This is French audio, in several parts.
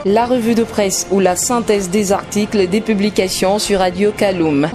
La revue de presse ou la synthèse des articles des publications sur Radio Kaloum.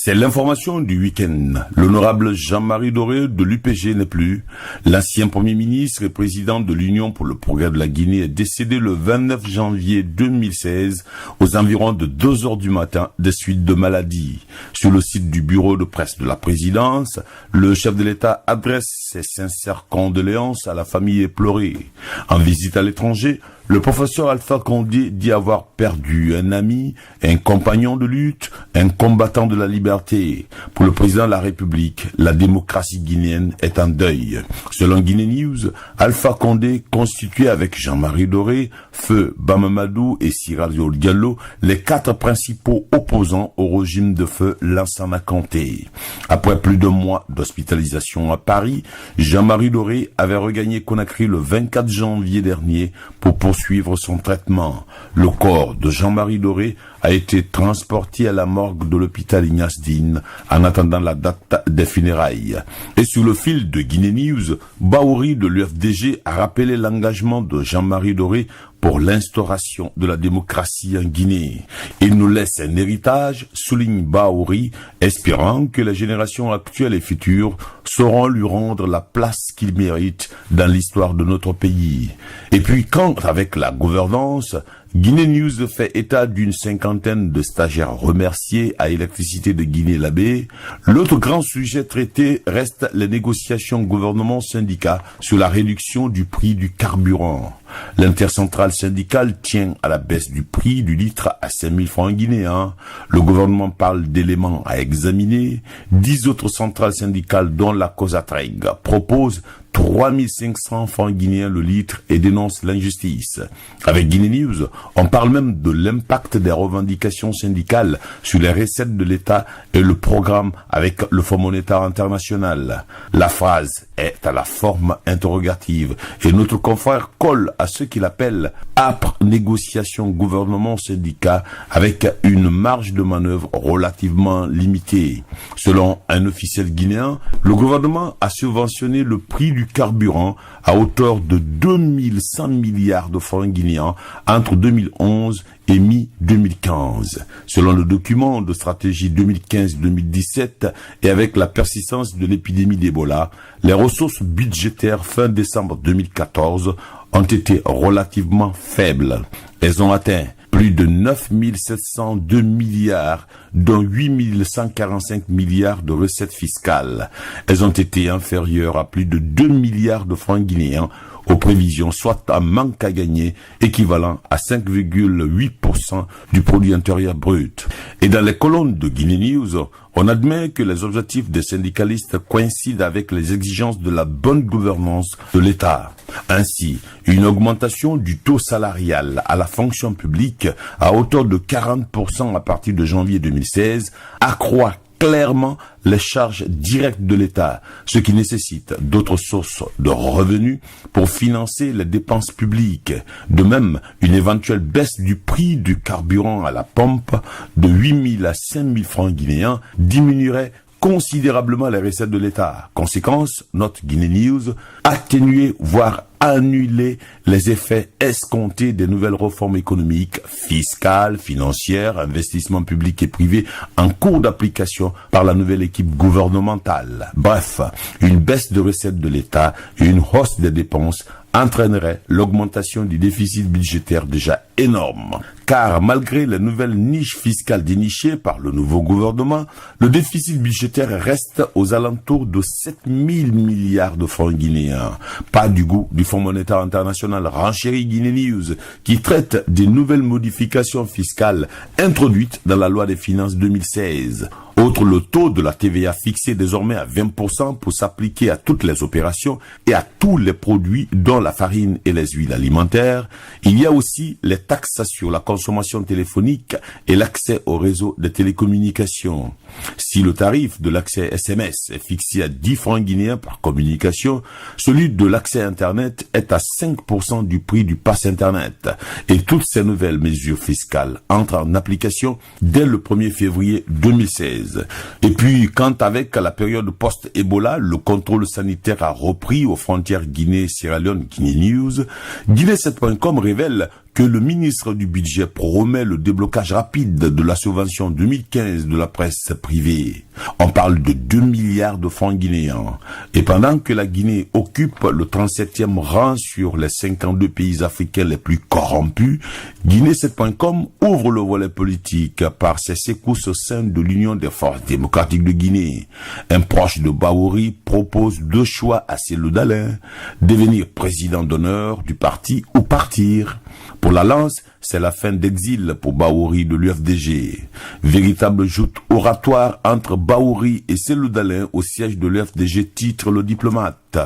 C'est l'information du week-end. L'honorable Jean-Marie Doré de l'UPG n'est plus. L'ancien Premier ministre et président de l'Union pour le progrès de la Guinée est décédé le 29 janvier 2016 aux environs de 2 heures du matin des suites de maladie. Sur le site du bureau de presse de la présidence, le chef de l'État adresse ses sincères condoléances à la famille éplorée. En visite à l'étranger, le professeur Alpha Condé dit avoir perdu un ami, un compagnon de lutte, un combattant de la liberté. Pour le président de la République, la démocratie guinéenne est en deuil. Selon Guinée News, Alpha Condé constituait avec Jean-Marie Doré, Feu Bamamadou et Sirajo Diallo les 4 principaux opposants au régime de Feu Lansana Conté. Après plus de mois d'hospitalisation à Paris, Jean-Marie Doré avait regagné Conakry le 24 janvier dernier pour poursuivre son traitement. Le corps de Jean-Marie Doré a été transporté à la morgue de l'hôpital Ignace Dine en attendant la date des funérailles. Et sur le fil de Guinée News, Baouri de l'UFDG a rappelé l'engagement de Jean-Marie Doré pour l'instauration de la démocratie en Guinée. Il nous laisse un héritage, souligne Baouri, espérant que les générations actuelles et futures sauront lui rendre la place qu'il mérite dans l'histoire de notre pays. Et puis, quant avec la gouvernance, Guinée News fait état d'une 50aine de stagiaires remerciés à Électricité de Guinée-Labé. L'autre grand sujet traité reste les négociations gouvernement-syndicat sur la réduction du prix du carburant. L'intercentrale syndicale tient à la baisse du prix du litre à 5 000 francs guinéens. Le gouvernement parle d'éléments à examiner. 10 autres centrales syndicales, dont la COSATREG, proposent 3 500 francs guinéens le litre et dénonce l'injustice. Avec Guinée News, on parle même de l'impact des revendications syndicales sur les recettes de l'État et le programme avec le Fonds monétaire international. La phrase est à la forme interrogative et notre confrère colle à ce qu'il appelle âpre négociation gouvernement-syndicat avec une marge de manœuvre relativement limitée. Selon un officiel guinéen, le gouvernement a subventionné le prix du carburant à hauteur de 2100 milliards de francs guinéens entre 2011 et mi-2015. Selon le document de stratégie 2015-2017 et avec la persistance de l'épidémie d'Ebola, les ressources budgétaires fin décembre 2014 ont été relativement faibles. Elles ont atteint plus de 9 702 milliards, dont 8 145 milliards de recettes fiscales. Elles ont été inférieures à plus de 2 milliards de francs guinéens aux prévisions, soit un manque à gagner équivalent à 5,8% du produit intérieur brut. Et dans les colonnes de Guinée News, on admet que les objectifs des syndicalistes coïncident avec les exigences de la bonne gouvernance de l'État. Ainsi, une augmentation du taux salarial à la fonction publique à hauteur de 40% à partir de janvier 2016 accroît clairement les charges directes de l'État, ce qui nécessite d'autres sources de revenus pour financer les dépenses publiques. De même, une éventuelle baisse du prix du carburant à la pompe de 8 000 à 5 000 francs guinéens diminuerait considérablement les recettes de l'État. Conséquence, note Guinée News, atténuer, voire annuler les effets escomptés des nouvelles réformes économiques, fiscales, financières, investissements publics et privés en cours d'application par la nouvelle équipe gouvernementale. Bref, une baisse de recettes de l'État et une hausse des dépenses entraînerait l'augmentation du déficit budgétaire déjà énorme. Car malgré les nouvelles niches fiscales dénichées par le nouveau gouvernement, le déficit budgétaire reste aux alentours de 7 000 milliards de francs guinéens. Pas du goût du Fonds monétaire international, renchérit Guinée News, qui traite des nouvelles modifications fiscales introduites dans la loi des finances 2016. Outre le taux de la TVA fixé désormais à 20% pour s'appliquer à toutes les opérations et à tous les produits dont la farine et les huiles alimentaires, il y a aussi les taxes sur la consommation téléphonique et l'accès au réseau de télécommunications. Si le tarif de l'accès SMS est fixé à 10 francs guinéens par communication, celui de l'accès Internet est à 5% du prix du pass Internet. Et toutes ces nouvelles mesures fiscales entrent en application dès le 1er février 2016. Et puis, quand avec la période post-Ebola, le contrôle sanitaire a repris aux frontières Guinée-Sierra Leone-Guinée News, Guinée7.com révèle que le ministre du Budget promet le déblocage rapide de la subvention 2015 de la presse privée. On parle de 2 milliards de francs guinéens. Et pendant que la Guinée occupe le 37e rang sur les 52 pays africains les plus corrompus, Guinée7.com ouvre le volet politique par ses secousses au sein de l'Union des forces démocratiques de Guinée. Un proche de Bahouri propose 2 choix à Cellou Dalein, devenir président d'honneur du parti ou partir. Pour la Lance, c'est la fin d'exil pour Bahouri de l'UFDG. Véritable joute oratoire entre Bahouri et Cellou Dalein au siège de l'UFDG, titre le diplomate.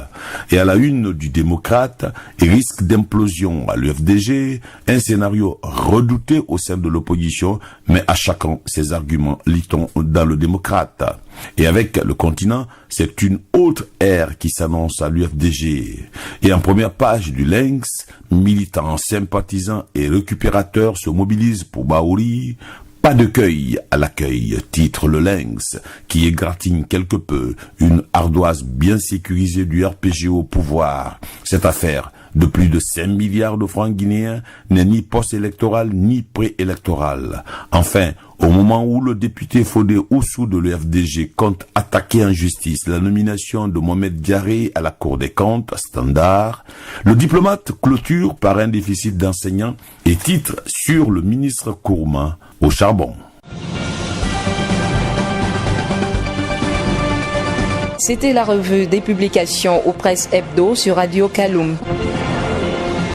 Et à la une du démocrate, risque d'implosion à l'UFDG, un scénario redouté au sein de l'opposition, mais à chacun ses arguments, lit-on dans le démocrate. Et avec le continent, c'est une autre ère qui s'annonce à l'UFDG. Et en première page du Lynx, militants, sympathisants et récupérateurs se mobilisent pour Bahouri. Pas de cueil à l'accueil, titre le Lynx, qui égratigne quelque peu une ardoise bien sécurisée du RPG au pouvoir. Cette affaire de plus de 5 milliards de francs guinéens n'est ni post-électorale ni pré-électorale. Enfin, au moment où le député Fodé Oussou de l'UFDG compte attaquer en justice la nomination de Mohamed Diaré à la Cour des comptes, standard, le diplomate clôture par un déficit d'enseignants et titre sur le ministre Kourma au charbon. C'était la revue des publications aux presses hebdo sur Radio Kaloum.